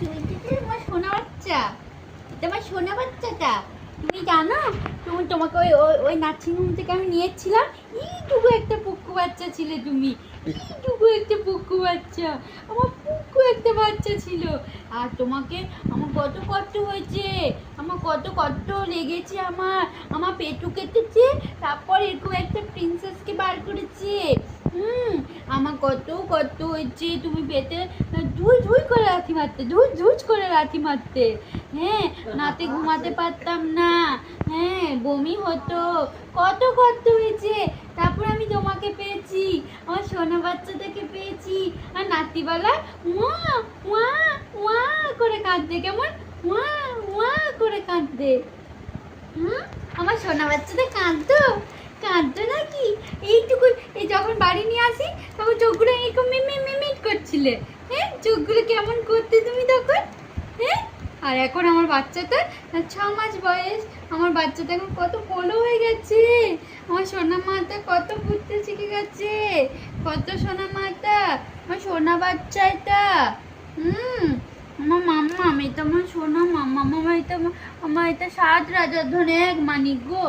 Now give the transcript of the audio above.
তোমার সোনা বাচ্চা, তোমার সোনা বাচ্চাটা। তুমি জানো, তোমাকে ওই ওই ওই নার্সিংহোম থেকে আমি নিয়েছিলাম। এইটুকু একটা পুক্কু বাচ্চা ছিলে তুমি, এইটুকু একটা পুক্কু বাচ্চা, আমার পুক্কু একটা বাচ্চা ছিল। আর তোমাকে আমার কত কষ্ট হয়েছে, আমার কত কষ্ট লেগেছে, আমার আমার পেটু কেটেছে, তারপর এরকম একটা প্রিন্সেসকে বার করেছে। আমার কত কষ্ট হয়েছে, তুমি পেটে ধুই ধুই করে লাথি মারতে, ধুই ধুই করে লাথি মারতে। হ্যাঁ, রাতে ঘুমাতে পারতাম না, হ্যাঁ বমি হতো, কত কষ্ট হয়েছে। তারপর আমি তোমাকে পেয়েছি, আমার সোনা বাচ্চাটাকে পেয়েছি। আর নাতিবালা ওয়া ওয়া ওয়া করে কাঁদতে, কেমন ওয়া ওয়া করে কাঁদতে। আমার সোনা বাচ্চাটা কাঁদতো, কাঁদতো নাকি? এইটুকু, এই যখন বাড়ি নিয়ে আসি তখন চোখগুলো এরকম মিট করছিলে। হ্যাঁ, চোখগুলো কেমন করতে তুমি তখন? হ্যাঁ, আর এখন আমার বাচ্চাটা 6 মাস বয়স, আমার বাচ্চাটা এখন কত বড় হয়ে গেছে। আমার সোনা মাটা কত বুঝতে শিখে গেছে, কত সোনা মাটা, আমার সোনা বাচ্চা এটা। আমার মাম্মা, আমি তো আমার সোনা মাম্মা, মামা এটা, আমার এটা 7 রাজার ধরে এক মানিক গো।